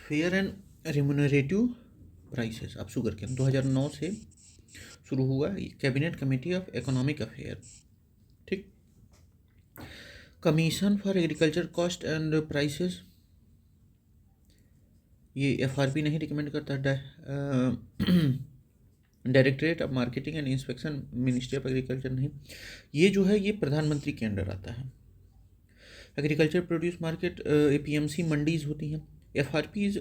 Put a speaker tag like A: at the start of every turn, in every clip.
A: Fair and remunerative prices of sugar cane 2009 से शुरू हुआ cabinet committee of economic affair. ठीक। Commission for agriculture cost and prices, ये FRP नहीं recommend करता। Directorate of marketing and inspection, ministry of agriculture नहीं। ये जो है ये प्रधानमंत्री के अंडर आता है। Agriculture produce market, APMC mandis होती हैं। FRP is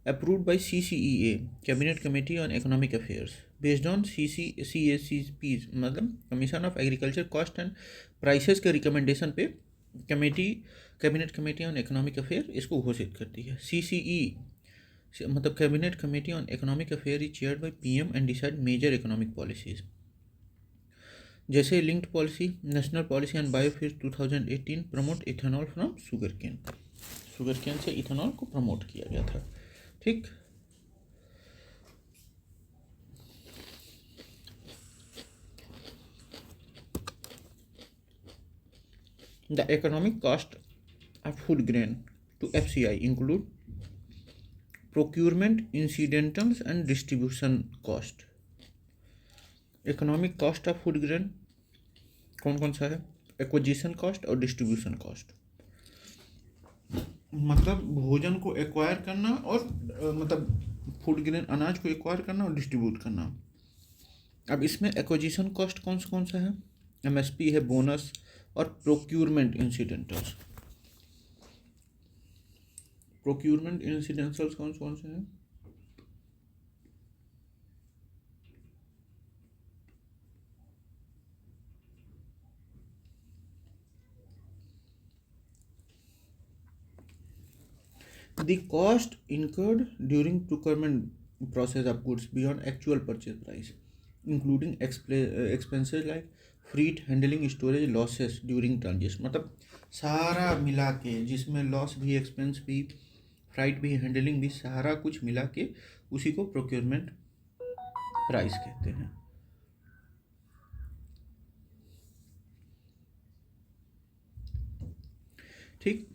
A: approved by CCEA, cabinet committee on economic affairs, based on CACP, मतलब commission of agriculture cost and prices के रिकमेंडेशन पे cabinet committee on economic affair इसको घोषित करती है। सीसीई मतलब cabinet committee on economic affair is chaired by PM and decide major economic policies, जैसे linked policy, national policy on biofuel 2018 promote ethanol from sugar cane से ethanol को promote किया गया था। ठीक। The economic cost of food grain to FCI include procurement, incidentals and distribution cost. Economic cost of food grain कौन कौन सा है? एक्विजिशन कॉस्ट और डिस्ट्रीब्यूशन कॉस्ट, मतलब भोजन को एक्वायर करना और मतलब फूड ग्रेन अनाज को एक्वायर करना और डिस्ट्रीब्यूट करना। अब इसमें एक्विजिशन कॉस्ट कौन सा है? एमएसपी है, बोनस और प्रोक्यूरमेंट इंसिडेंटल्स। प्रोक्यूरमेंट इंसिडेंटल्स कौन से हैं? The cost incurred during procurement process of goods beyond actual purchase price, including expenses like freight, handling, storage, losses during transition। मतलब सारा मिला के, जिसमें लॉस भी, एक्सपेंस भी, फ्राइट भी, हैंडलिंग भी, सारा कुछ मिला के उसी को प्रोक्योरमेंट प्राइस कहते हैं। ठीक।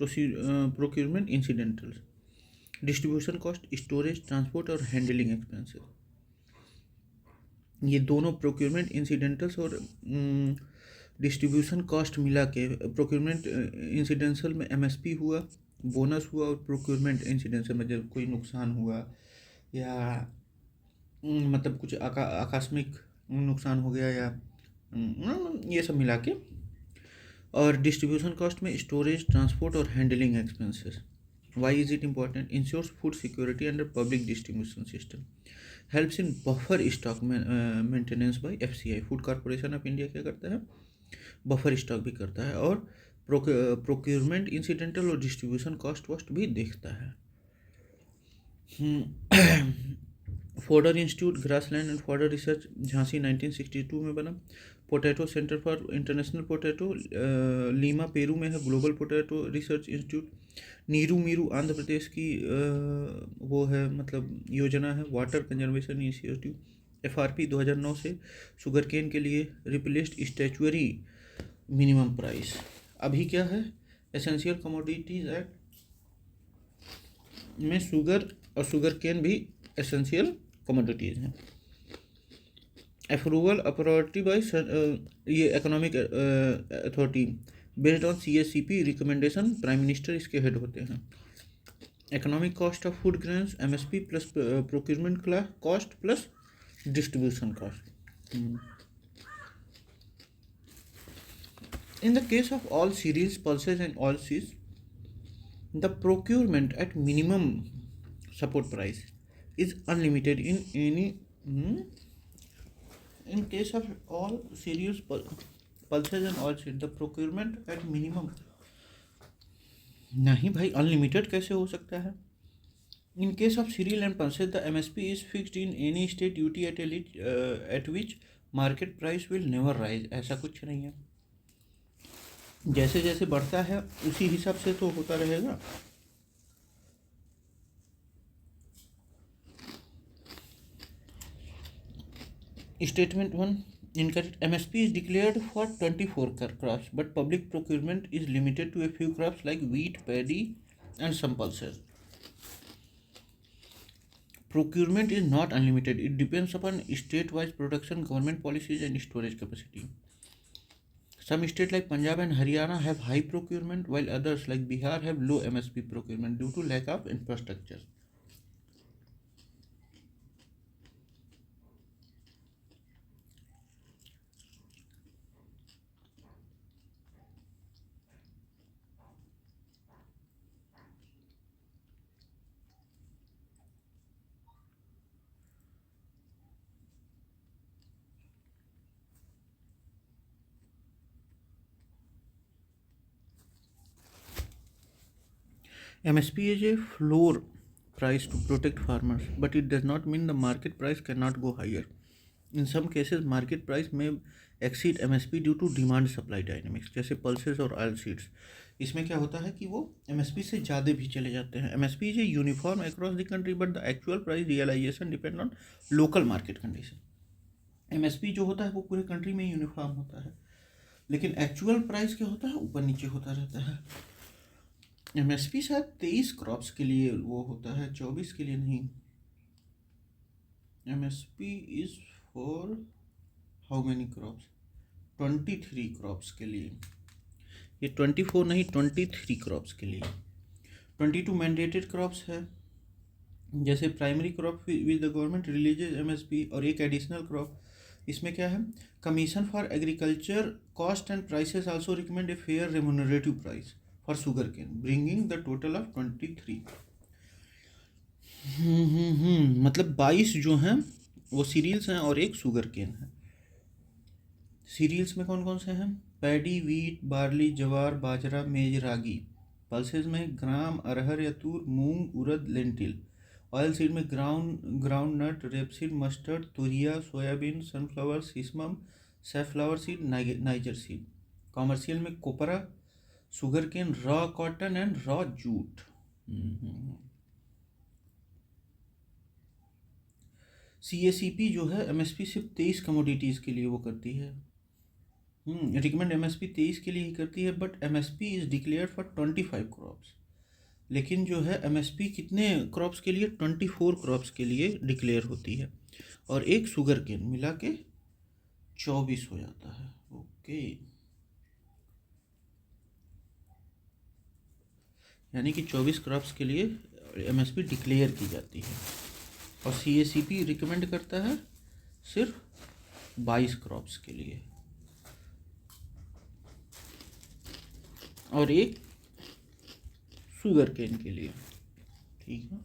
A: Procurement incidentals, distribution cost, storage, transport और हैंडलिंग एक्सपेंसेस। ये दोनों प्रोक्योरमेंट इंसिडेंटल्स और डिस्ट्रीब्यूशन कॉस्ट मिला के, प्रोक्योरमेंट इंसिडेंटल में एमएसपी हुआ, बोनस हुआ, और प्रोक्योरमेंट इंसिडेंटल में जब कोई नुकसान हुआ या मतलब कुछ आकस्मिक नुकसान हो गया या ये सब मिला के। और डिस्ट्रीब्यूशन कॉस्ट में स्टोरेज, ट्रांसपोर्ट और handling expenses. Why is it important? Ensures food security under public distribution system, helps in buffer stock maintenance by FCI. Food Corporation of India क्या करता है? बफर स्टॉक भी करता है और प्रोक्योरमेंट इंसिडेंटल और डिस्ट्रीब्यूशन कॉस्ट वॉस्ट भी देखता है। Fodder institute, grassland and fodder research, Jhansi 1962 में बना। Potato centre for international potato, Lima Peru में है global potato research institute. Neeru Meeru Andhra Pradesh की वो है, मतलब योजना है, वाटर कंजर्वेशन इंस्टीट्यूट। एफआरपी 2009 से शुगर केन के लिए रिप्लेस्ड स्टैचुअरी मिनिमम प्राइस। अभी क्या है? एसेंशियल कमोडिटीज एक्ट में शुगर और शुगर केन भी एसेंशियल कमोडिटीज हैं। अप्रूवल अथॉरिटी बाय ये economic authority based on CSCP recommendation, prime minister इसके हेड होते हैं। Economic cost of food grains, MSP plus procurement cost plus distribution cost. In the case of all cereals, pulses and oilseeds, the procurement at minimum support price is unlimited in any in case of all cereals, pulses and oilseeds, the procurement at minimum। नहीं भाई, unlimited कैसे हो सकता है? In case of cereal and pulses, the MSP is fixed in any state duty at which market price will never rise। ऐसा कुछ नहीं है, जैसे जैसे बढ़ता है उसी हिसाब से तो होता रहेगा। Statement 1, Incorrect. MSP is declared for 24 crops, but public procurement is limited to a few crops like wheat, paddy, and some pulses. Procurement is not unlimited. It depends upon state-wise production, government policies, and storage capacity. Some states like Punjab and Haryana have high procurement, while others like Bihar have low MSP procurement due to lack of infrastructure. MSP is a floor price to protect farmers, but it does not mean the market price cannot go higher. In some cases, market price may exceed MSP due to demand supply dynamics, जैसे pulses और oil seeds. इसमें क्या होता है कि वो MSP से ज़्यादा भी चले जाते हैं। MSP is a uniform across the country, but the actual price realisation depend on local market condition. MSP जो होता है वो पूरे कंट्री में यूनिफॉर्म होता है, लेकिन एक्चुअल प्राइस क्या होता है, ऊपर नीचे होता रहता है। MSP शायद 23 क्रॉप्स के लिए वो होता है, 24 के लिए नहीं। MSP is for how many crops, 23 crops के लिए। ये 24 नहीं, 23 क्रॉप्स के लिए। 22 मैंडेटेड क्रॉप्स है, जैसे primary crop with the government releases MSP, और एक एडिशनल क्रॉप। इसमें क्या है, commission for agriculture cost and prices also recommend a fair remunerative price for sugar cane, bringing the total of 23। मतलब 22 जो हैं वो सीरियल्स हैं और एक शुगर केन है। सीरियल्स में कौन कौन से हैं, पैडी, वीट, बार्ली, जवार, बाजरा, मेज, रागी। पल्सेस में ग्राम, अरहर या tur, moong, urad, lentil. Oil seed में ground nut, rapeseed, mustard, toria, soybean, sunflower, sesamum, safflower seed, niger seed. Commercial में copra, sugar cane, raw cotton and raw jute. CACP जो है MSP सिर्फ 23 कमोडिटीज़ के लिए वो करती है। रिकमेंड MSP 23 के लिए ही करती है, but MSP is declared for 25 crops. लेकिन जो है MSP कितने क्रॉप्स के लिए, 24 क्रॉप्स के लिए डिक्लेयर होती है, और एक शुगर केन मिला के 24 हो जाता है। ओके, यानी कि 24 क्रॉप्स के लिए MSP डिक्लेयर की जाती है, और CACP रिकमेंड करता है सिर्फ 22 क्रॉप्स के लिए, और एक शुगर केन के लिए। ठीक है,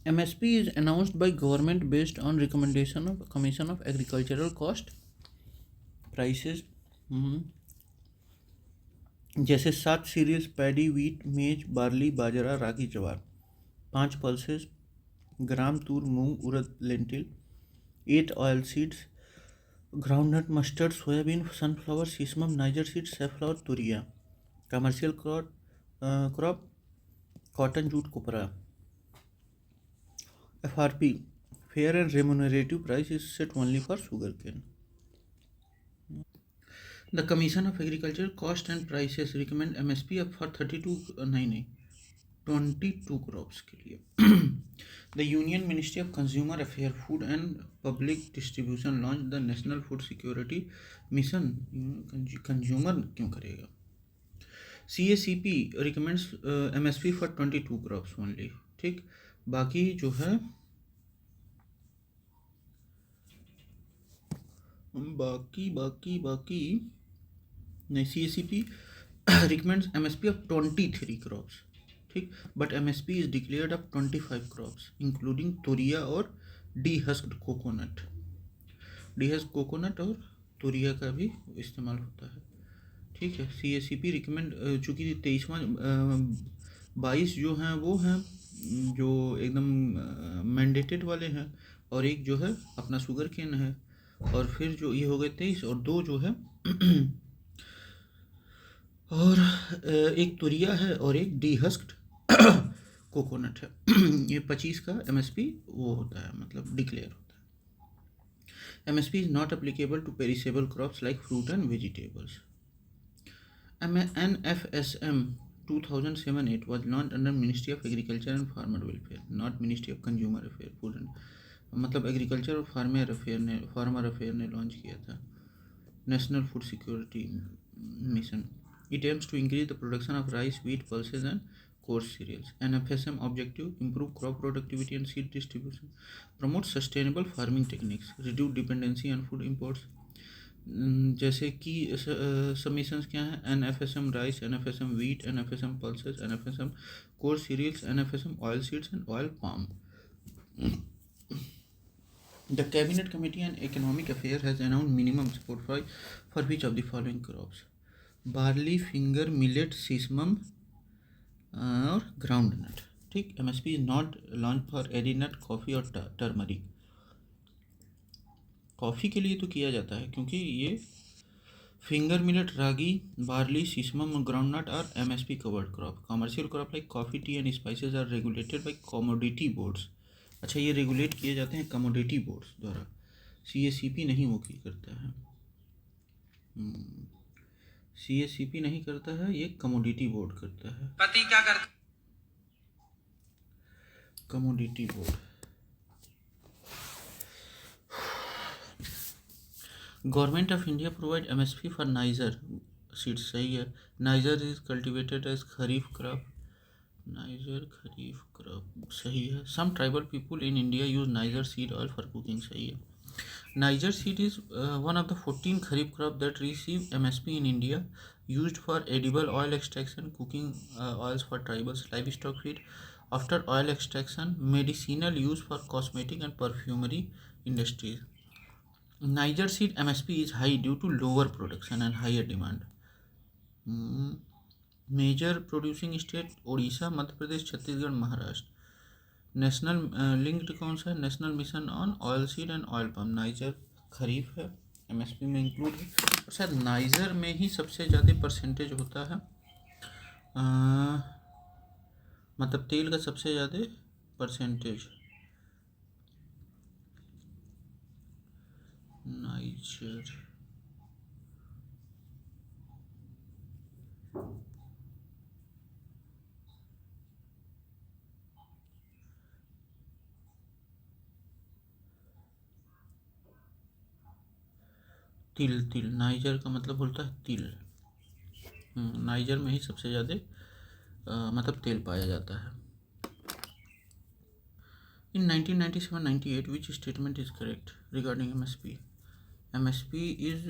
A: MSP is announced by government based on recommendation of Commission of Agricultural Cost Prices। जैसे 7 cereals, paddy, wheat, maize, barley, bajra, ragi, jowar. 5 pulses, gram, tur, moong, urad, lentil. 8 oil seeds, groundnut, mustard, soybean, sunflower, sesamum, niger seed, safflower, toria. Commercial crop cotton, jute, copra. FRP, fair and remunerative price, is set only for sugarcane. The Commission of Agriculture Cost and Prices recommend MSP up for 22 crops के लिए। The Union Ministry of Consumer Affairs, Food and Public Distribution launched the National Food Security Mission। Consumer क्यों करेगा। CACP recommends MSP for 22 crops only। ठीक, बाकी जो है बाकी नहीं, CACP recommends MSP of 23 crops। ठीक, but MSP is declared of 25 crops including तुरिया और डीहस्क्ड कोकोनट और तुरिया का भी इस्तेमाल होता है। ठीक है, CACP रिकमेंड, चूँकि 22 जो हैं वो हैं जो एकदम मैंडेटेड वाले हैं, और एक जो है अपना शुगर केन है, और फिर जो ये हो गए 23, और 2 जो है और एक तुरिया है और एक डीहस्क्ड कोकोनट है। ये 25 का एमएसपी वो होता है, मतलब डिक्लेयर होता है। MSP is not applicable to perishable crops like fruit and vegetables. NFSM 2007-8 was launched under Ministry of Agriculture and Farmer Welfare, not Ministry of Consumer Affairs, Food and मतलब एग्रीकल्चर और farmer affair ने launch किया था। National food security mission. It aims to increase the production of rice, wheat, pulses and coarse cereals. NFSM objective: improve crop productivity and seed distribution, promote sustainable farming techniques, reduce dependency on food imports. जैसे कि submissions क्या हैं? NFSM rice, NFSM wheat, NFSM pulses, NFSM coarse cereals, NFSM oil seeds and oil palm. The Cabinet Committee on Economic Affairs has announced minimum support for which of the following crops? Barley, finger, millet, sesamum और ground nut. ठीक। MSP is not launch for areca nut, coffee और turmeric. Coffee के लिए तो किया जाता है क्योंकि ये finger millet, ragi, barley, sesamum और ground nut are MSP covered crop. Commercial crop like coffee, tea and spices are regulated by commodity boards. अच्छा, ये रेगुलेट किए जाते हैं कमोडिटी बोर्ड्स द्वारा। CACP नहीं वो की करता है, CACP नहीं करता है, ये कमोडिटी बोर्ड करता है।
B: पति क्या करता?
A: Commodity board. Government of India provide MSP for niger seeds. सही है। Niger is cultivated as kharif crop. Niger kharif crop सही है। Some tribal people in India use niger seed oil for cooking. सही है। Niger seed is one of the 14 kharif crop that receive MSP in India, used for edible oil extraction, cooking oils for tribals, livestock feed. After oil extraction, medicinal use for cosmetic and perfumery industries. Niger seed MSP is high due to lower production and higher demand. Major producing state Odisha, Madhya Pradesh, Chhattisgarh, Maharashtra. National linked कौन सा है? National mission on oil seed and oil pump. Niger kharif है, MSP में include है। और शायद niger में ही सबसे ज़्यादा परसेंटेज होता है, मतलब तेल का सबसे ज़्यादा परसेंटेज नाइजर। तिल नाइजर का मतलब बोलता है तिल। नाइजर में ही सबसे ज़्यादा मतलब तेल पाया जाता है। In 1997-98, which statement is correct regarding MSP? MSP is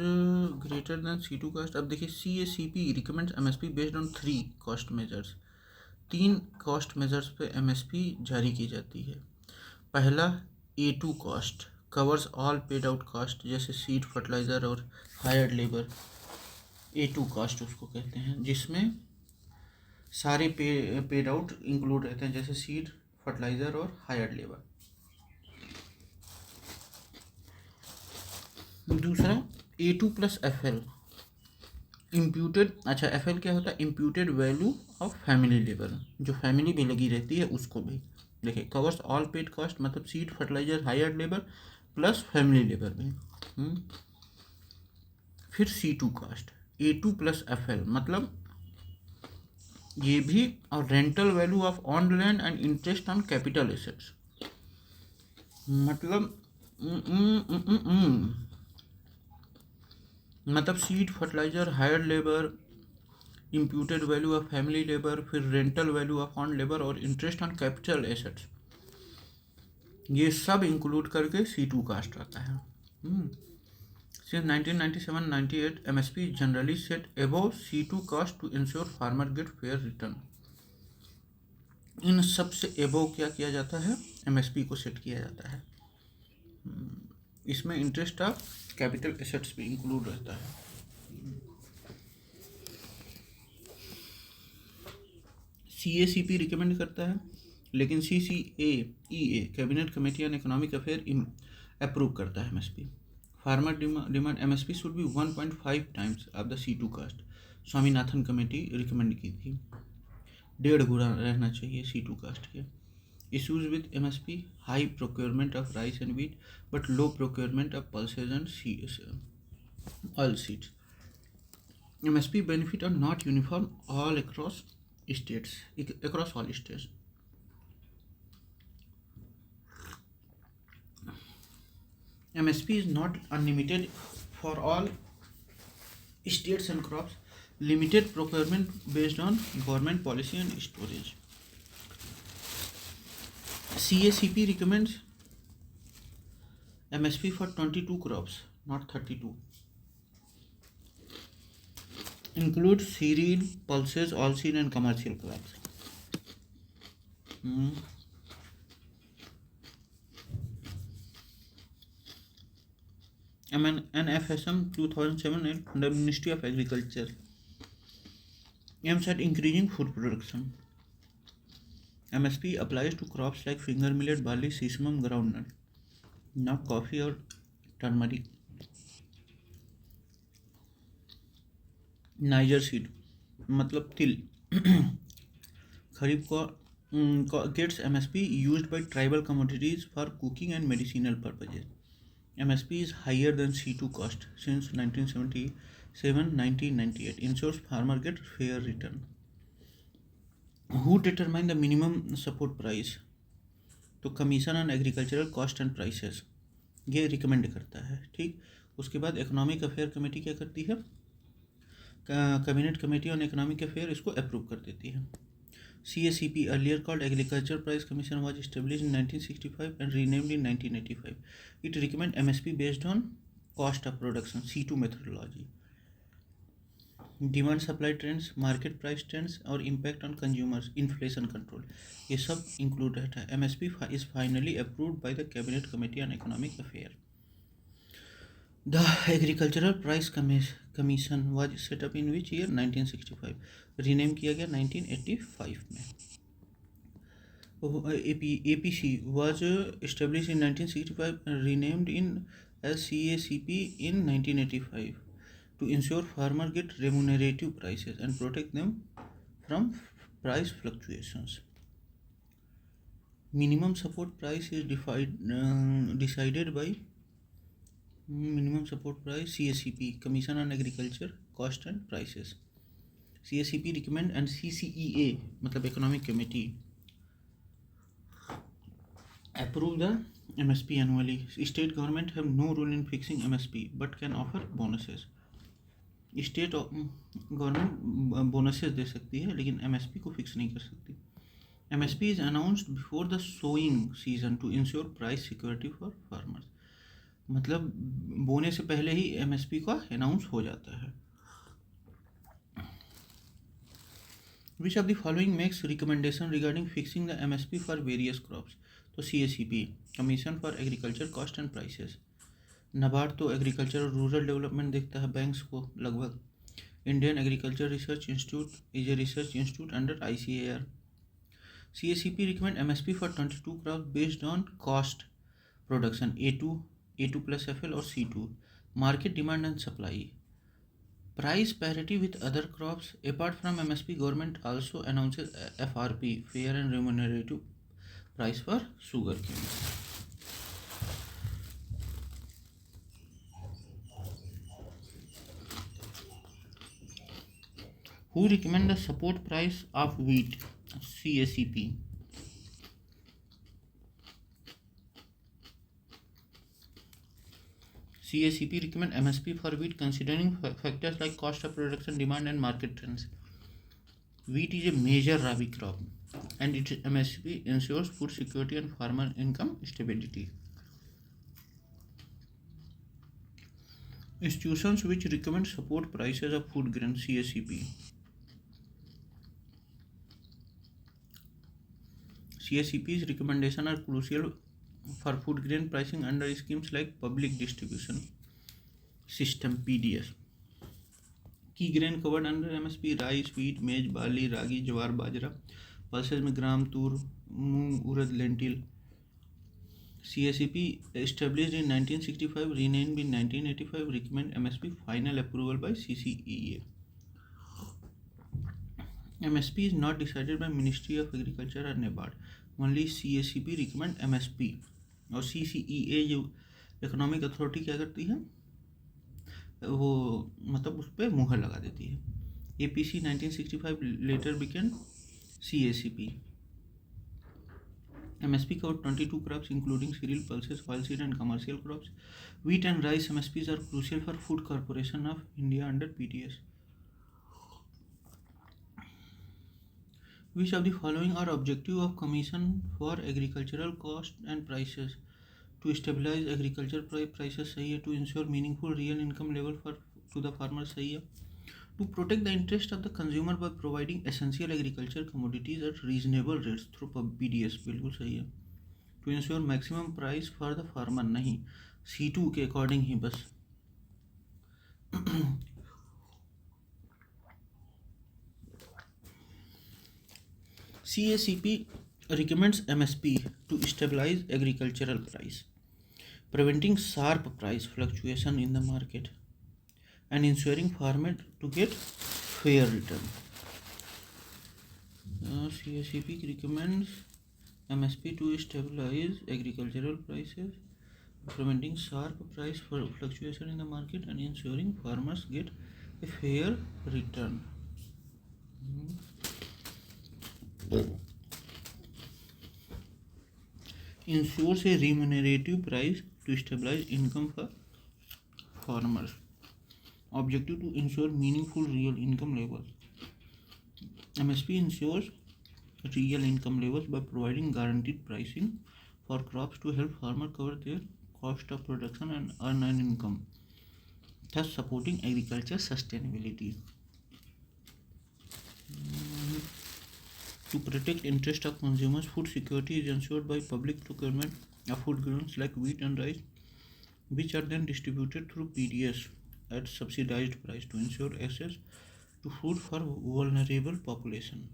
A: greater than C2 cost. अब देखिए, CACP recommends MSP based on 3 cost measures. 3 cost measures पे MSP जारी की जाती है। पहला A2 cost covers all paid out cost, जैसे सीड, फर्टिलाइज़र और हायर्ड लेबर। A2 cost उसको कहते हैं, जिसमें सारे पेड आउट इंक्लूड रहते हैं, जैसे सीड, फर्टिलाइज़र और हायर्ड लेबर। दूसरा A2+FL इम्प्यूटेड। अच्छा, FL क्या होता है? Imputed value of family labour, जो फैमिली भी लगी रहती है उसको भी। देखिए, कवर्स ऑल पेड कॉस्ट, मतलब seed, fertiliser, hired labour plus family labour भी। फिर C2 कास्ट A2+FL मतलब ये भी, और rental value of own land and interest on capital assets, मतलब seed, fertiliser, hired labour, imputed value of family labour, फिर rental value of on labour और interest on capital assets, ये सब include करके C2 कास्ट आता है। Since 1997-98, MSP is generally set above C2 cost to ensure farmer get fair return. इन सब से above क्या किया जाता है? MSP को सेट किया जाता है। इसमें इंटरेस्ट ऑफ कैपिटल एसेट्स भी इंक्लूड रहता है। CACP रिकमेंड करता है, लेकिन CCAEA cabinet committee on economic affair approve करता है MSP। Farmer demand MSP should be 1.5 times of the C2 cost. Swaminathan committee recommend की थी। 1.5 गुना रहना चाहिए C2 कास्ट के। Issues with MSP, high procurement of rice and wheat but low procurement of pulses and oil seeds. MSP benefit are not uniform all across all states. MSP is not unlimited for all states and crops. Limited procurement based on government policy and storage. CACP recommends MSP for 22 crops, not 32. Includes cereal, pulses, oilseed and commercial crops. NFSM 2007 under Ministry of Agriculture aims at increasing food production. MSP applies to crops like finger millet, barley, sesame, groundnut, not coffee or turmeric. Niger seed मतलब तिल खरीफ को gets MSP used by tribal commodities for cooking and medicinal purposes. MSP is higher than C2 cost since 1977-1998. Ensures farmer get fair return. Who determine the minimum support price? तो commission on agricultural cost and prices ये recommend करता है। ठीक, उसके बाद economic affair committee क्या करती है? Cabinet committee on economic affair इसको अप्रूव कर देती है। CACP earlier called Agriculture Price Commission was established in 1965 and renamed in 1985. It recommends MSP based on cost of production C2 methodology. Demand supply trends, market price trends और impact on consumers, inflation control ये सब included है। MSP is finally approved by the Cabinet Committee on Economic Affairs. The Agricultural Price Commission was set up in which year? 1965. Rename किया गया 1985 में। APC was established in 1965 and renamed in as CACP in 1985 to ensure farmers get remunerative prices and protect them from price fluctuations. Minimum support price is decided by minimum support price CACP, Commission on Agriculture Cost and Prices. CACP recommend and CCEA मतलब Economic Committee approve the MSP annually. State government have no role in fixing MSP but can offer bonuses. State government bonuses दे सकती है लेकिन MSP को fix नहीं कर सकती। MSP is announced before the sowing season to ensure price security for farmers. मतलब बोने से पहले ही MSP का अनाउंस हो जाता है। Which of the following makes recommendation regarding fixing the MSP for various crops? तो CACP, Commission for Agriculture Cost and Prices. NABARD तो एग्रीकल्चर और रूरल डेवलपमेंट देखता है बैंक्स को लगभग। Indian agriculture research institute is a research institute under ICAR. CACP recommend MSP for 22 crops based on cost production A2 plus FL or C2. Market demand and supply. Price parity with other crops. Apart from MSP, government also announces FRP, fair and remunerative price for sugarcane. Who recommend the support price of wheat? CACP. CACP recommend MSP for wheat considering factors like cost of production, demand and market trends. Wheat is a major rabi crop and its MSP ensures food security and farmer income stability. Institutions which recommend support prices of food grain. CACP. CACP's recommendations are crucial for food grain pricing under schemes like Public Distribution System (PDS). Key grain covered under MSP: rice, wheat, maize, barley, ragi, jawar, bajra. Pulses में ग्राम, तूर, मूंग, उड़द, lentil. CACP established in 1965, renamed in 1985, recommend MSP final approval by CCEA. MSP is not decided by Ministry of Agriculture or NABARD. Only CACP recommend MSP. और CCEA जो economic authority क्या करती है, वो मतलब उस पर मुहर लगा देती है. APC 1965 later became CACP. MSP covered 22 crops including cereal, pulses, oilseed and commercial crops. Wheat and rice MSPs are crucial for Food Corporation of India under PTS. Which of the following are objective of Commission for Agricultural Cost and Prices? To stabilize agriculture prices सही है. To ensure meaningful real income level to the farmer सही है. To protect the interest of the consumer by providing essential agriculture commodities at reasonable rates through PDS बिल्कुल सही है. To ensure maximum price for the farmer नहीं, C2 के according ही बस. CACP recommends MSP to stabilize agricultural price, preventing sharp price fluctuation in the market and ensuring farmer to get fair return. CACP recommends MSP to stabilize agricultural prices, preventing sharp price fluctuation in the market and ensuring farmers get a fair return. Ensures a remunerative price to stabilize income for farmers. Objective to ensure meaningful real income levels. MSP ensures real income levels by providing guaranteed pricing for crops to help farmers cover their cost of production and earn an income, thus supporting agriculture sustainability. To protect interest of consumers, food security is ensured by public procurement of food grains like wheat and rice, which are then distributed through PDS at subsidized price to ensure access to food for vulnerable population.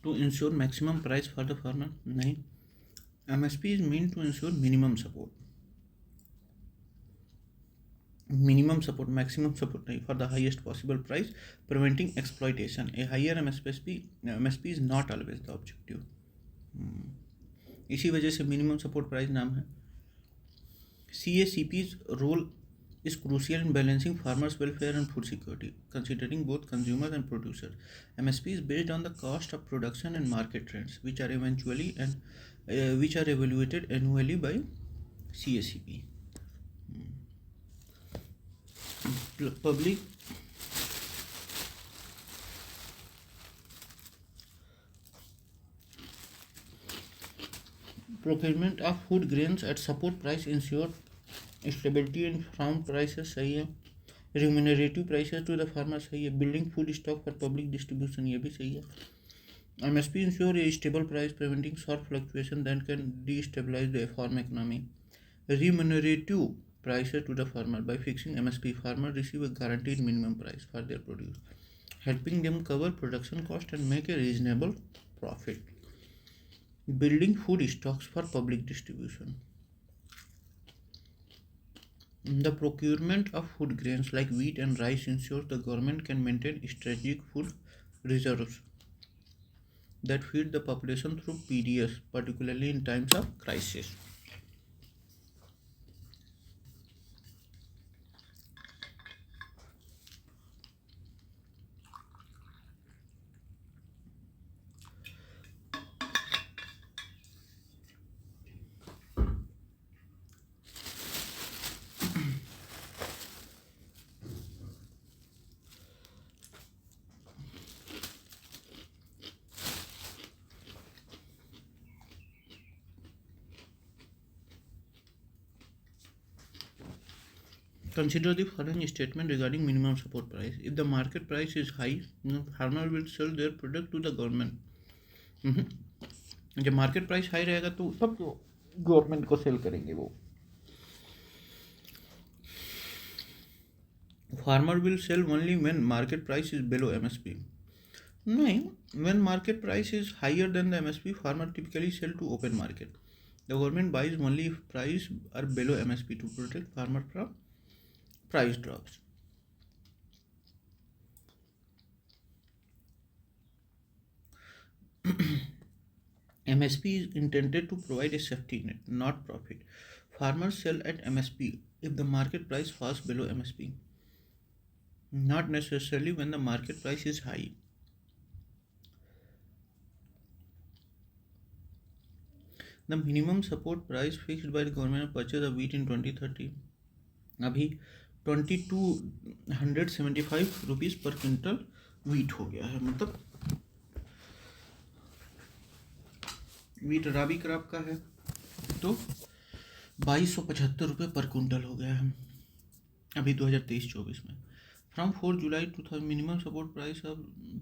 A: To ensure maximum price for the farmer, नहीं. MSP is meant to ensure minimum support. Minimum support, maximum support नहीं, for the highest possible price, preventing exploitation. A higher MSP is not always the objective. इसी वजह से minimum support price नाम है. CACP's role is crucial in balancing farmers' welfare and food security, considering both consumers and producers. MSP is based on the cost of production and market trends, which are evaluated annually by CACP. Public procurement of food grains at support price ensure stability in farm prices सही है. Remunerative prices to the farmer सही है. Building food stock for public distribution ये भी सही है. MSP ensure a stable price, preventing sharp fluctuation that can destabilize the farm economy. Remunerative prices to the farmer. By fixing MSP, farmers receive a guaranteed minimum price for their produce, helping them cover production cost and make a reasonable profit. Building food stocks for public distribution. The procurement of food grains like wheat and rice ensures the government can maintain strategic food reserves that feed the population through PDS, particularly in times of crisis. Consider the following statement regarding minimum support price. If the market price is high, farmer will sell their product to the government. जब market price high रहेगा तो सब government को cell करेंगे वो. Farmer will sell only when market price is below MSP. नहीं, when market price is higher than the MSP, farmer typically sell to open market. The government buys only if price are below MSP to protect farmer from price drops. MSP is intended to provide a safety net, not profit. Farmers sell at MSP if the market price falls below MSP, not necessarily when the market price is high. The minimum support price fixed by the government of purchase of wheat in 2030 अभी 2275 rupees पर quintal wheat हो गया है। मतलब wheat राबी crop का है तो 2275 रुपये पर क्विंटल हो गया है अभी 2023-24 में। From 4 July 2000 minimum support price of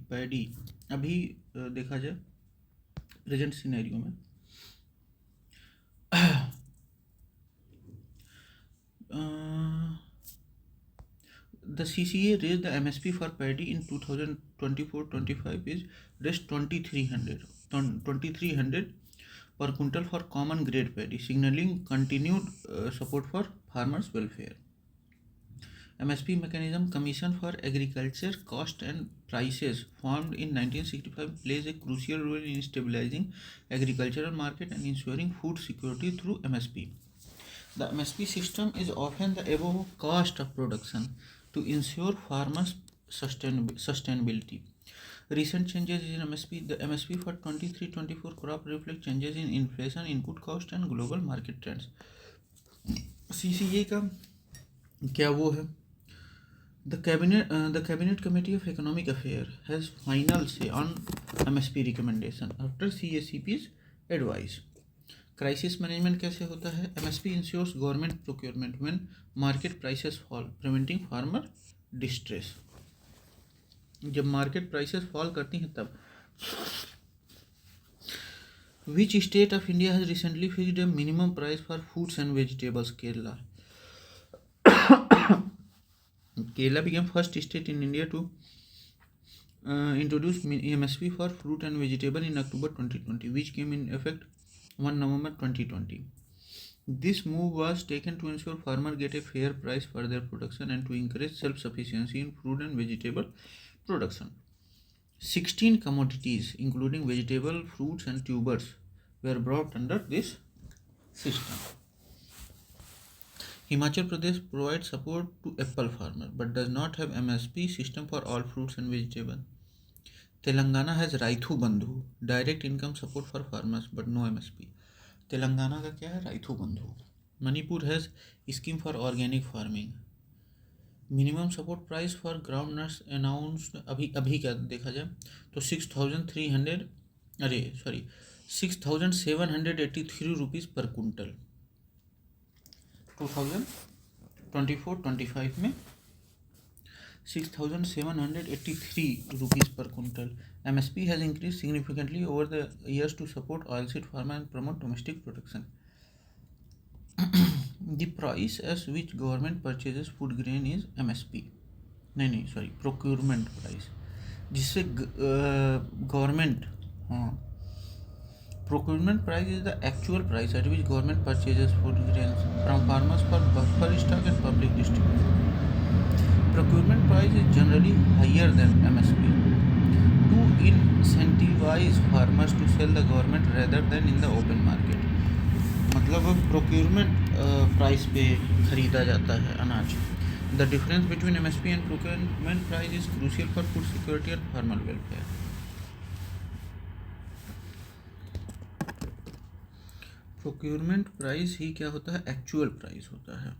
A: paddy अभी देखा जाए प्रेजेंट सिनेरियो में the CCA raised the MSP for paddy in 2024-25 is raised 2300 per quintal for common grade paddy, signaling continued support for farmers' welfare. MSP mechanism Commission for Agriculture Cost and Prices formed in 1965 plays a crucial role in stabilizing agricultural market and ensuring food security through MSP. The MSP system is often the above cost of production to ensure farmers' sustainability. Recent changes in MSP, the MSP for 23-24 crop reflect changes in inflation, input cost and global market trends. CCA का क्या वो है? The Cabinet Committee of Economic Affairs has final say on MSP recommendation after CACP's advice. Crisis management कैसे होता है? MSP insures government procurement when market prices fall preventing farmer distress. जब market prices fall करती हैं तब। Which state of India has recently fixed a minimum price for fruits and vegetables? Kerala. Kerala became first state in India to introduce MSP for fruit and vegetable in October 2020, which came in effect 1 November 2020. This move was taken to ensure farmers get a fair price for their production and to encourage self-sufficiency in fruit and vegetable production. 16 commodities, including vegetable, fruits and tubers, were brought under this system. Himachal Pradesh provides support to apple farmer but does not have MSP system for all fruits and vegetables. Telangana has Raithu Bandhu, direct income support for farmers but no MSP. Telangana का क्या है? राइथू बंधु. Manipur has scheme for organic farming. Minimum support price for ground nuts announced अभी क्या देखा जाए तो 6,783 rupees पर कुंटल 2024-25 में 6,783 rupees per quintal. MSP has increased significantly over the years to support oilseed farmers and promote domestic production. The price at which government purchases food grain is MSP. procurement price. जिससे government procurement price is the actual price at which government purchases food grains from farmers for buffer stock and public distribution. Procurement price is generally higher than MSP to incentivize farmers to sell the government rather than in the open market. मतलब procurement price पे खरीदा जाता है अनाज. The difference between MSP and procurement price is crucial for food security and farmer welfare. Procurement price ही क्या होता है? Actual price होता है.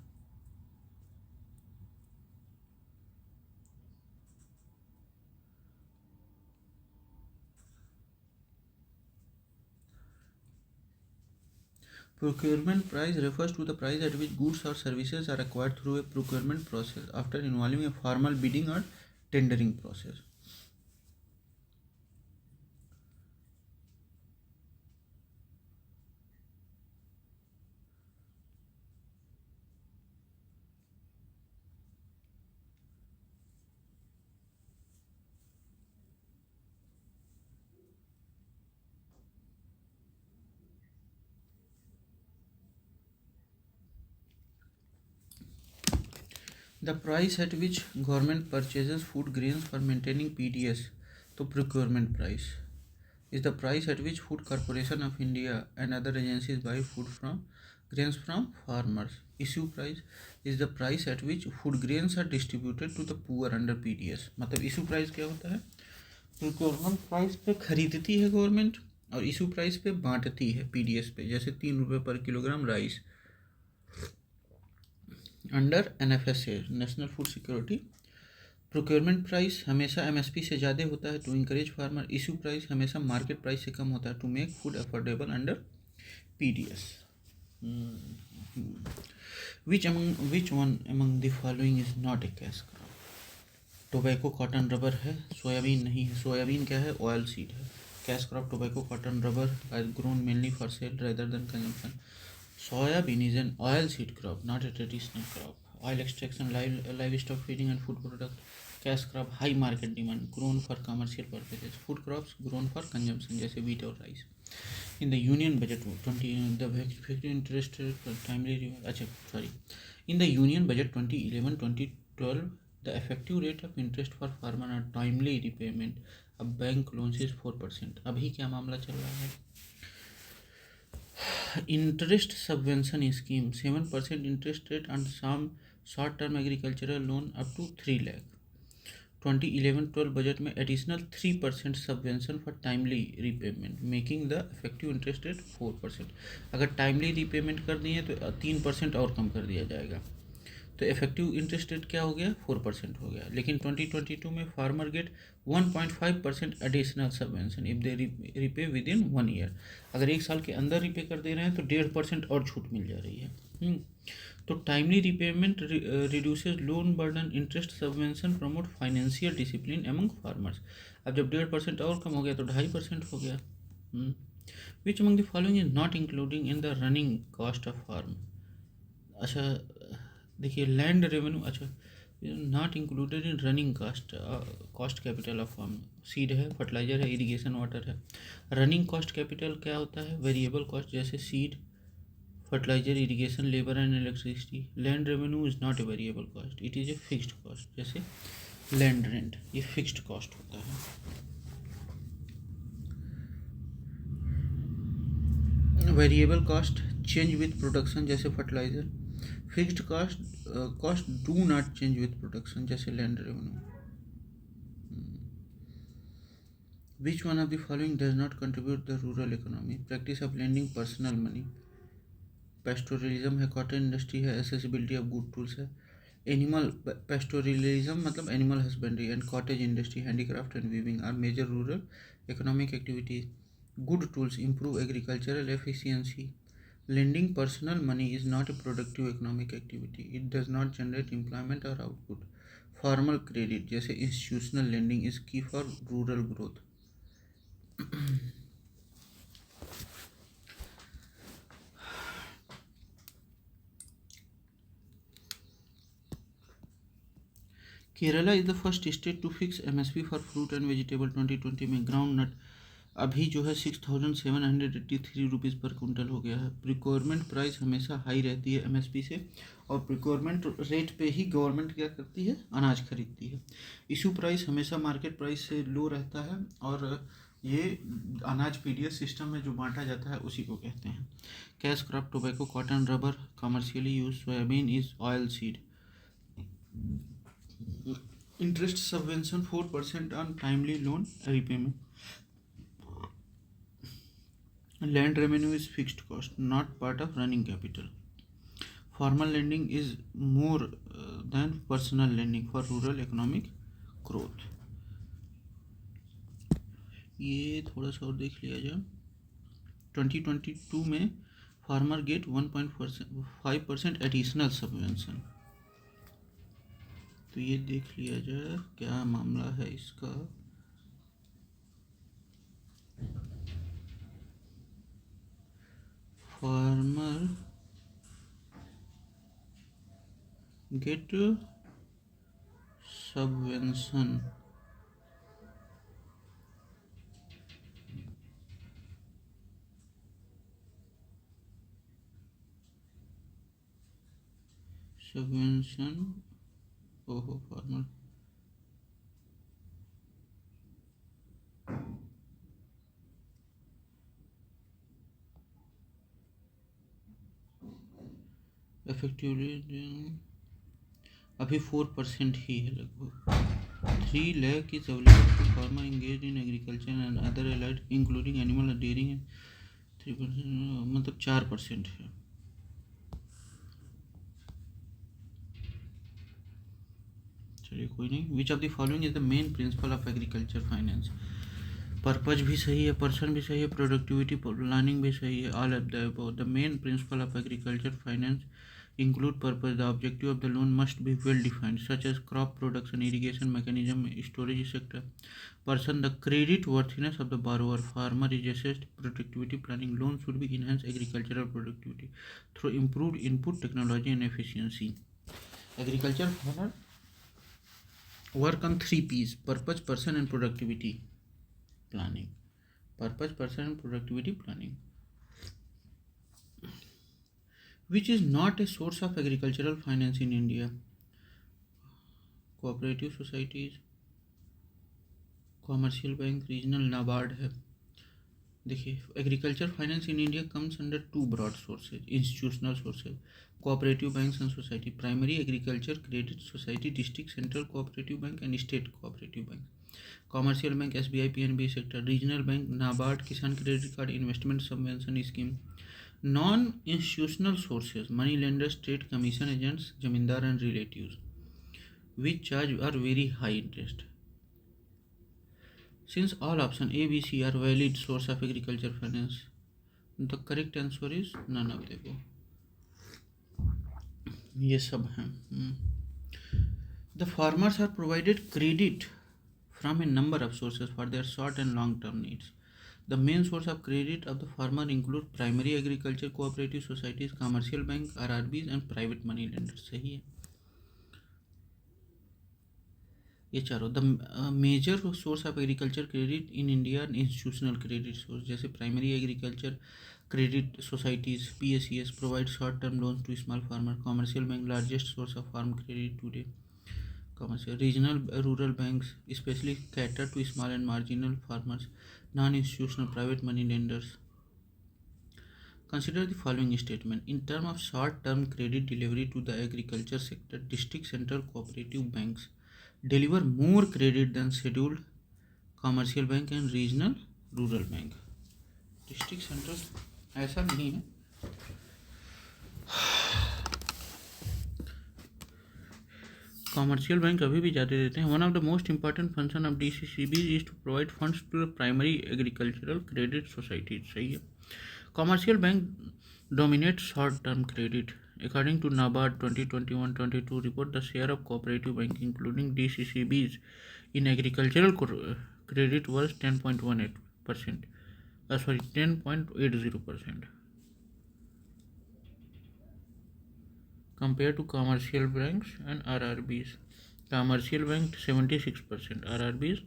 A: Procurement price refers to the price at which goods or services are acquired through a procurement process after involving a formal bidding or tendering process. The price at which government purchases food grains for maintaining PDS, तो procurement price is the price at which Food Corporation of India and other agencies buy grains from farmers. Issue price is the price at which food grains are distributed to the poor under PDS. मतलब issue price क्या होता है? Procurement price पे खरीदती है government और issue price पे बांटती है PDS पे, जैसे 3 रुपये पर kilogram rice under NFSA, national food security. Procurement price हमेशा MSP से ज़्यादा होता है to encourage farmer. Issue price हमेशा मार्केट प्राइस से कम होता है to make food affordable under PDS। Which one among the following is not a cash crop? Tobacco, cotton, rubber है, सोयाबीन नहीं है। सोयाबीन क्या है? ऑयल सीड है। Cash crop tobacco, cotton, rubber are grown mainly for cell rather than consumption. Soybean is an oil seed crop, not a traditional crop. Oil extraction, livestock feeding and food product. Cash crop, high market demand, grown for commercial purposes. Food crops grown for consumption, जैसे wheat और rice. In the Union Budget 20, the effective interest timely In the Union Budget 2011-2012, the effective rate of interest for farmer on timely repayment of bank loans is 4%. अभी क्या मामला चल रहा है? Interest subvention scheme, 7% interest rate on some short-term agricultural loan up to 3 lakh. 2011-12 budget में additional 3% subvention for timely repayment, making the effective interest rate 4%. अगर timely repayment कर दिए तो 3% और कम कर दिया जाएगा, तो इफेक्टिव इंटरेस्ट रेट क्या हो गया? 4% हो गया। लेकिन 2022 में farmer get 1.5% additional subvention if they repay within 1 year. अगर 1 साल के अंदर रिपे कर दे रहे हैं तो 1.5% और छूट मिल जा रही है। तो timely repayment reduces loan burden, interest subvention promote financial discipline among farmers. अब जब 1.5% और कम हो गया तो 2.5% हो गया। Which among the following is not including in the running cost of farm? अच्छा देखिए, लैंड रेवेन्यू, अच्छा not included in running cost capital of farm. Seed है, फर्टिलाइजर है, इरिगेशन वाटर है। रनिंग कॉस्ट कैपिटल क्या होता है? वेरिएबल कॉस्ट, जैसे seed, fertiliser, irrigation, labour and electricity. Land revenue is not a variable cost, it is a fixed cost, जैसे land rent, ये fixed cost होता है। Variable cost change with production, जैसे fertiliser. Fixed cost do not change with production, जैसे land revenue. Which one of the following does not contribute the rural economy? Practice of lending personal money, pastoralism है, cotton industry है, accessibility of good tools है। Animal pastoralism मतलब animal husbandry and cottage industry, handicraft and weaving are major rural economic activities. Good tools improve agricultural efficiency. Lending personal money is not a productive economic activity. It does not generate employment or output. Formal credit जैसे institutional lending is key for rural growth. Kerala is the first state to fix MSP for fruit and vegetable. 2020 में ground नट अभी जो है 6,783 rupees पर quintal हो गया है। Procurement price हमेशा हाई रहती है MSP से, और प्रिक्योरमेंट रेट पे ही गवर्नमेंट क्या करती है? अनाज खरीदती है। इशू प्राइस हमेशा मार्केट प्राइस से लो रहता है, और ये अनाज PDS सिस्टम में जो बांटा जाता है उसी को कहते हैं। Cash crop tobacco, cotton, rubber, commercially use soybean is oil seed. Interest subvention 4% on timely loan repayment. Land revenue is fixed cost, not part of running capital. Formal lending is more than personal lending for rural economic growth. ये थोड़ा सा और देख लिया जाए। 2022 में farmer get 1.5% additional subvention, तो ये देख लिया जाए क्या मामला है इसका। फार्मर गेट सबवेंशन ओहो फार्मर इफेक्टिवली अभी 4% ही है लगभग। 3 lakh is available to farmer engaged in agriculture and other allied including animal dairying and 3% मतलब 4% है। चलिए कोई नहीं। विच of the following is the main principle of agriculture finance. Purpose भी सही है, पर्सन भी सही है, प्रोडक्टिविटी प्लानिंग भी सही है, all of the main principle of agriculture finance include purpose. The objective of the loan must be well defined, such as crop production, irrigation mechanism, storage sector. Person, the credit worthiness of the borrower. Farmer is assessed productivity planning. Loan should be enhance agricultural productivity through improved input technology and efficiency. Agriculture farmer work on 3 P's: purpose, person, and productivity planning. Purpose, person, and productivity planning. Which is not a source of agricultural finance in India? Cooperative societies, commercial bank, regional NABARD है। देखिए agriculture finance in India comes under 2 broad sources, institutional sources, cooperative banks and society, primary agriculture credit society, district central cooperative bank and state cooperative bank, commercial bank SBI, PNB sector, regional bank NABARD, Kisan credit card, investment subvention scheme. Non institutional sources, money lenders, trade commission agents, zamindar and relatives, which charge are very high interest. Since all option A, B, C are valid source of agriculture finance, the correct answer is none of the above. ये सब हैं। The farmers are provided credit from a number of sources for their short and long term needs. The main source of credit of the farmer include primary agriculture cooperative societies, commercial bank, RRBs and private money lenders। सही है ये चारों। The major source of agriculture credit in India institutional credit source, जैसे primary agriculture credit societies PACS provide short term loan to small farmer, commercial bank largest source of farm credit today, commercial regional rural banks specially cater to small and marginal farmers, non institutional private money lenders. Consider the following statement. In terms of short-term credit delivery to the agriculture sector, district central cooperative banks deliver more credit than scheduled commercial bank and regional rural bank. District central ऐसा नहीं है, commercial bank अभी भी ज़्यादा देते हैं। One of the most important function of DCCB is to provide funds to the primary agricultural credit society. सही है। Commercial bank dominate short term credit. According to NABARD 2021-22 report, the share of cooperative bank, including DCCBs, in agricultural credit was 10.18%. 10.80%. Compared to commercial banks and RRBs. Commercial bank 76%, RRBs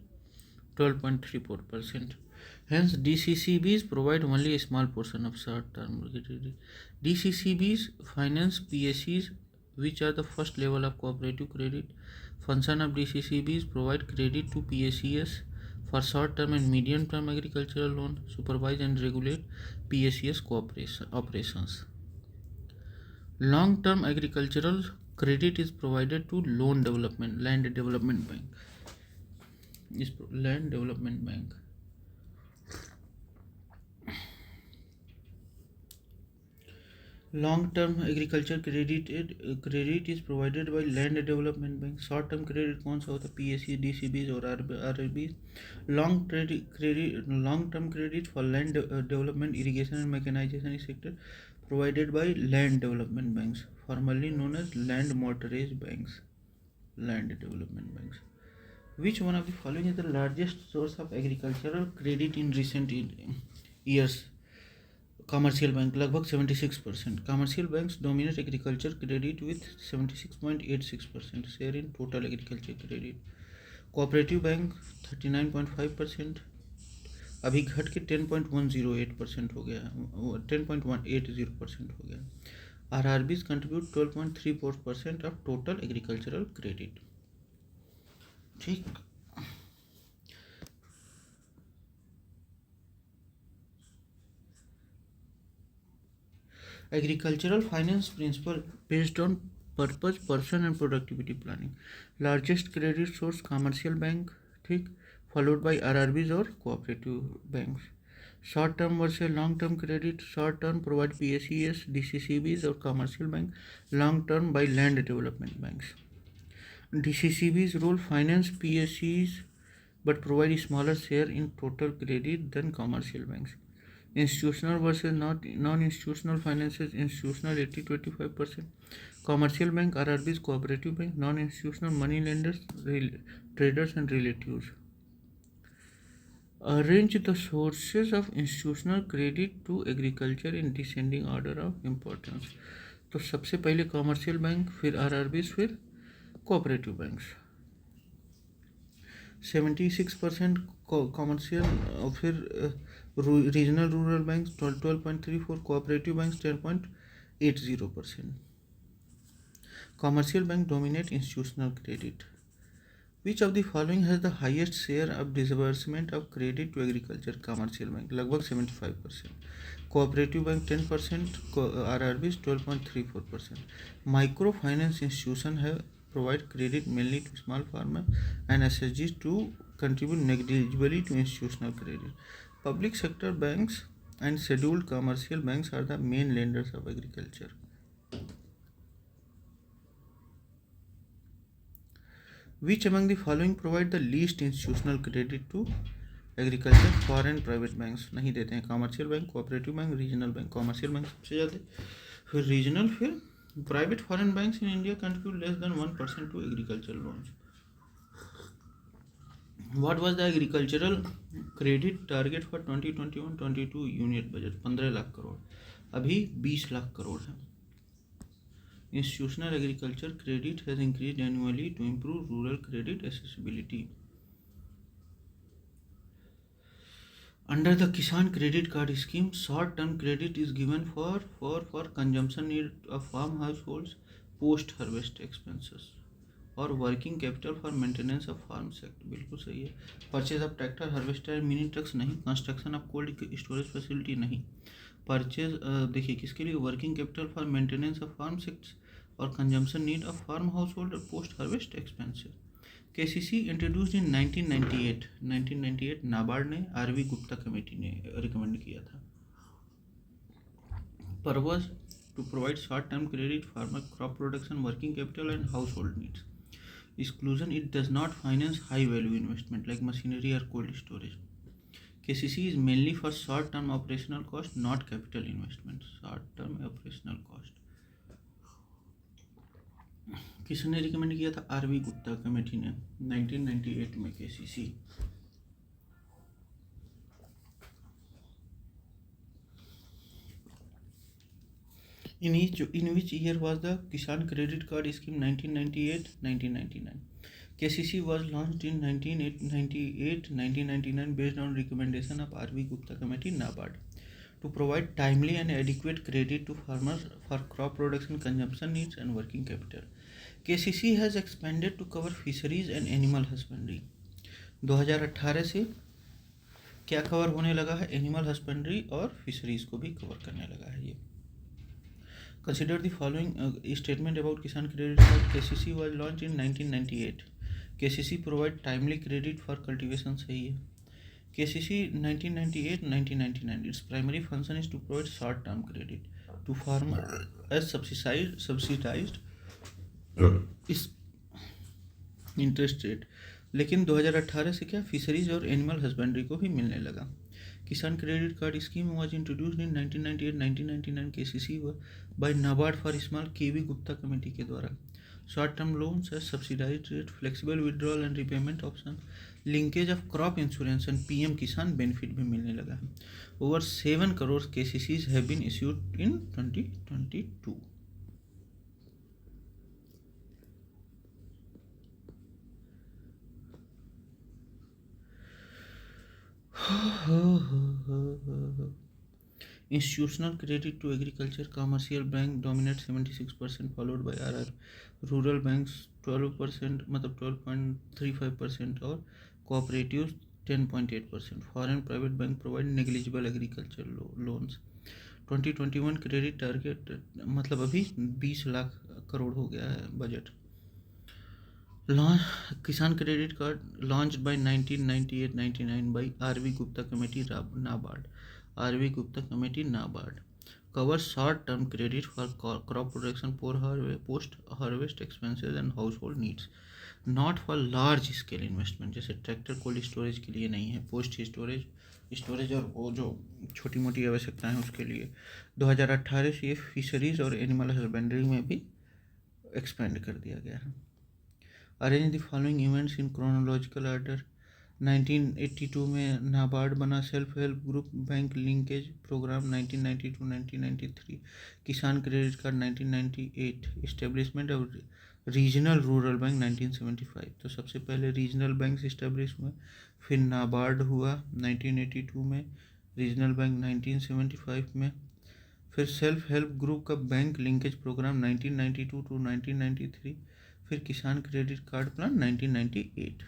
A: 12.34%. Hence, DCCBs provide only a small portion of short-term credit. DCCBs finance PSCs, which are the first level of cooperative credit. Function of DCCBs provide credit to PSCs for short-term and medium-term agricultural loan, supervise and regulate PSCs operations. Long-term agricultural credit is provided to Land Development Bank. Land Development Bank. Long-term agriculture credit is provided by Land Development Bank. Short-term credit कौन सा होता है? PSC, DCBs और RRBs. Long-term credit for land development, irrigation and mechanization sector provided by Land Development Banks, formerly known as Land Mortgage Banks. Land Development Banks. Which one of the following is the largest source of agricultural credit in recent years? Commercial bank लगभग 76%. Commercial banks dominate agriculture credit with 76.86% share in total agriculture credit. Cooperative bank 39.5%, अभी घट के 10.108% हो गया, 10.180% हो गया। RRBs contribute 12.34% of total agricultural credit. ठीक। Agricultural finance principle based on purpose, person and productivity planning. Largest credit source commercial bank, ठीक, followed by RRBs और cooperative banks. Short term versus long term credit. Short term provide PSES, DCCBs और commercial bank. Long term by land development banks. DCCB's role finance PSEs but provide a smaller share in total credit than commercial banks. Institutional versus non-institutional finances. Institutional 80-25%. Commercial bank RRBs, cooperative bank, non-institutional money lenders, traders and relatives. Arrange the sources of institutional credit to agriculture in descending order of importance. तो सबसे पहले commercial bank, फिर RRBs, फिर cooperative banks. 76% commercial, फिर regional rural banks 12.34, cooperative banks 10.80%। Commercial bank dominate institutional credit. Which of the following has the highest share of disbursement of credit to agriculture? Commercial bank लगभग 75%, cooperative bank 10%, RRBs 12.34%। Micro finance institution है provide credit mainly to small farmer and SSGs to contribute negligibly to institutional credit. Public sector banks and scheduled commercial banks are the main lenders of agriculture. Which among the following provide the least institutional credit to agriculture? Foreign private banks नहीं देते हैं। Commercial bank, cooperative bank, regional bank. Commercial bank सबसे ज़्यादा, फिर regional, फिर private foreign banks in India contribute less than 1% to agricultural loans. What was the agricultural credit target for 2021-22 unit budget? 15 lakh crore, अभी 20 लाख करोड़ है। Institutional agriculture credit has increased annually to improve rural credit accessibility. Under the Kisan Credit Card Scheme, short-term credit is given for consumption need of farm households, post-harvest expenses और working capital for maintenance of farm sector। बिल्कुल सही है। Purchase of tractor, harvester, mini trucks नहीं। Construction of cold storage facility नहीं। Purchase देखिए किसके लिए? working capital for maintenance of farm sectors और consumption need of farm household और post-harvest expenses। KCC introduced in 1998 NABARD ने आरवी गुप्ता कमेटी ने recommend किया था। Purpose to provide short term credit farmer crop production, working capital and household needs. Exclusion, it does not finance high value investment like machinery और cold storage. KCC is mainly for short term operational cost, not capital investment. Short term operational cost किसने recommend किया था? RV Gupta committee ने 1998 में। KCC in which year was the Kisan Credit Card Scheme? 1998-1999। KCC was launched in 1998-1999 based on recommendation of RV Gupta Committee, NABARD, to provide timely and adequate credit to farmers for crop production, consumption needs and working capital. KCC has expanded to cover fisheries and animal husbandry। 2018 से क्या cover होने लगा है? Animal husbandry और fisheries को भी cover करने लगा है ये। Consider the following statement about Kisan credit card. KCC was launch in 1998। KCC provide timely credit for cultivation, सही है। KCC 1998-1999 it's primary function is to provide short term credit to farmer as subsidised is interest rate. लेकिन 2018 से क्या fisheries और animal husbandry को भी मिलने लगा। Kisan credit card scheme was introduced in 1998-1999 KCC by NABARD for small, KV Gupta committee के द्वारा। Short term loans as subsidised rate, flexible withdrawal and repayment option, linkage of crop insurance and PM Kisan benefit भी मिलने लगा है। Over 7 crore KCCs have been issued in 2022। Institutional credit to agriculture, commercial bank dominate 76%, followed by RR. Rural banks 12%, मतलब 12.35%, और cooperatives 10.8%. Foreign private bank provide negligible agriculture loans. 2021 credit target मतलब अभी 20 लाख करोड़ हो गया है बजट. किसान credit card launched by 1998-99 by R.V. Gupta Committee NABARD. R.V. Gupta Committee NABARD covers short-term credit for crop production, post-harvest expenses and household needs, not for large-scale investment. जैसे tractor cold storage के लिए नहीं है, post storage और वो जो छोटी मोटी आवश्यकताएं हैं उसके लिए. 2018 से ये फिशरीज और एनिमल हस्बेंड्री में भी एक्सपेंड कर दिया गया है. Arrange the following events in chronological order. 1982 में नाबार्ड बना. Self help group bank linkage programme 1992-1993. Kisan credit card 1998. Establishment of regional rural bank 1975. तो सबसे पहले रीजनल बैंक इस्टेब्लिश हुए, फिर नाबार्ड हुआ 1982 में, रीजनल बैंक 1975 में, फिर सेल्फ हेल्प ग्रुप का बैंक लिंकेज प्रोग्राम 1992 to 1993, फिर Kisan credit card plan 1998.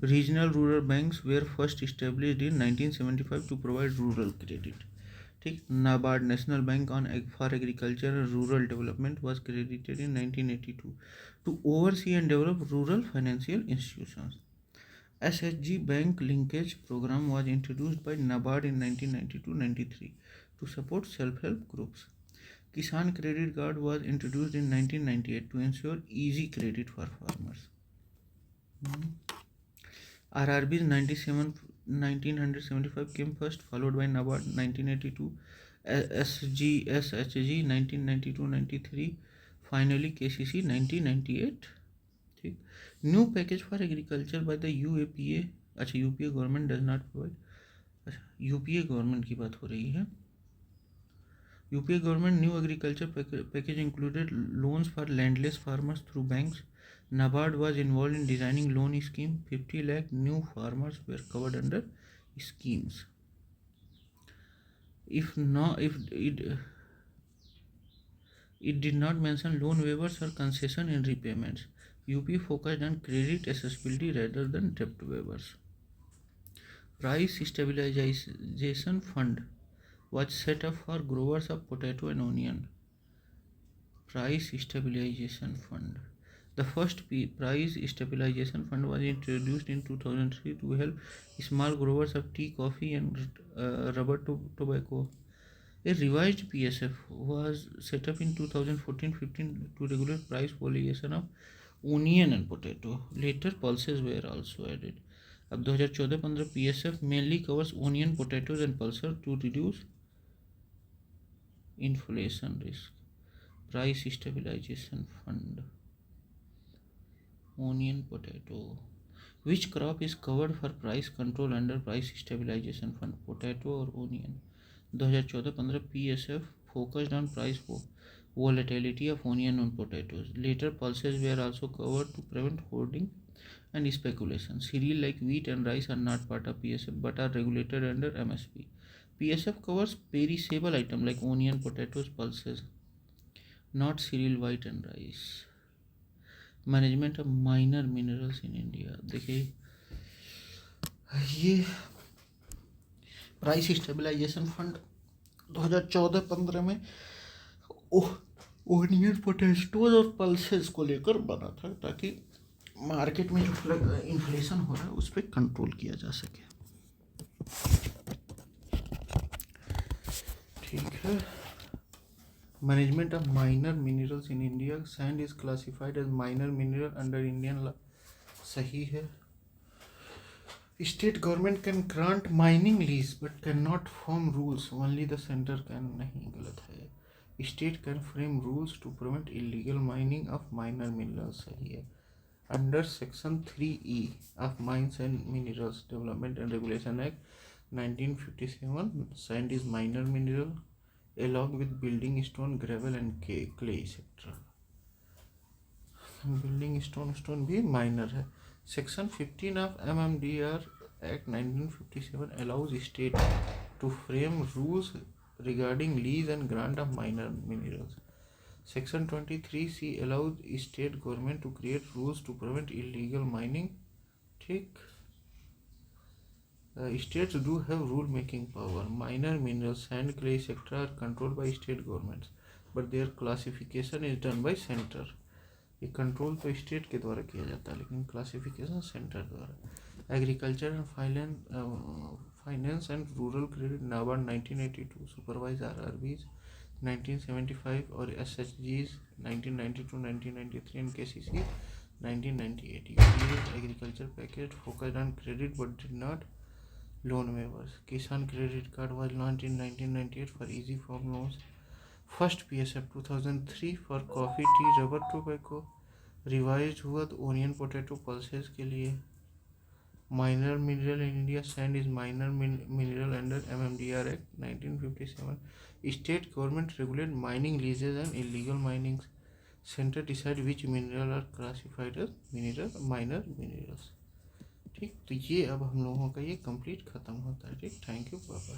A: Regional rural banks were first established in 1975 to provide rural credit. ठीक. NABARD national bank on for agriculture and rural development was credited in 1982 to oversee and develop rural financial institutions. SHG bank linkage programme was introduced by NABARD in 1992-93 to support self-help groups. Kisan Credit Card was introduced in 1998 to ensure easy credit for farmers. RRB's 1975 came first, followed by NABARD 1982, SHG 1992-93, finally KCC 1998. ठीक. New package for agriculture by the UAPA. अच्छा, UPA government does not provide. अच्छा, UPA government की बात हो रही है. UPA government new agriculture package included loans for landless farmers through banks. NABARD was involved in designing loan scheme. 50 lakh new farmers were covered under schemes. If it did not mention loan waivers or concession in repayments. UP focused on credit accessibility rather than debt waivers. Price stabilization fund was set up for growers of potato and onion. Price stabilization fund. The first price stabilization fund was introduced in 2003 to help small growers of tea, coffee and rubber tobacco. A revised PSF was set up in 2014-15 to regulate price fluctuation of onion and potato. Later pulses were also added. अब 2014-15 PSF mainly covers onion, potatoes and pulses to reduce inflation risk. Price stabilization fund. Onion, potato. Which crop is covered for price control under price stabilization fund? Potato or onion? 2014-15 PSF focused on price volatility of onion and potatoes. Later pulses were also covered to prevent hoarding and speculation. Cereal like wheat and rice are not part of PSF but are regulated under MSP. PSF covers perishable items like onion, potatoes, pulses, not cereal, white and rice. Management of minor minerals in India. देखिए ये price stabilization fund 2014-15 में onion, potatoes और pulses को लेकर बना था ताकि market में जो इन्फ्लेशन हो रहा है उस पर कंट्रोल किया जा सके. ठीक है. Management of minor minerals in India. Sand is classified as minor mineral under Indian law. सही है. State government can grant mining lease but can not form rules. Only the centre can. नहीं, गलत है. State can frame rules to prevent illegal mining of minor minerals. सही है. Under section 3E of mines and minerals development and regulation act 1957, sand is minor mineral along with building stone, gravel and clay etc. building stone भी minor है. Section 15 of MMDR Act 1957 allows state to frame rules regarding lease and grant of minor minerals. Section 23C allows state government to create rules to prevent illegal mining. ठीक, states do have rule making power. Minor minerals, sand, clay, etc. are controlled by state governments, but their classification is done by center. ये control तो state के द्वारा किया जाता है, लेकिन classification centre द्वारा. Agriculture and finance and rural credit NABARD 1982, supervise RRBs 1975 और एसएचजीज 1992-1993 and KCC 1998. Agriculture package focused on credit but did not loan waivers. Kisan credit card was launched in 1998 for easy farm loans. First PSF 2003 for coffee, tea, rubber, tobacco. Revised हुआ तो onion potato pulses के लिए. Minor mineral in India, sand is minor mineral under MMDR Act 1957. State government regulate mining leases and illegal mining. Center decide which mineral are classified as mineral, minor minerals. ठीक, तो ये अब हम लोगों का ये कंप्लीट ख़त्म होता है. ठीक, थैंक यू, बाय बाय.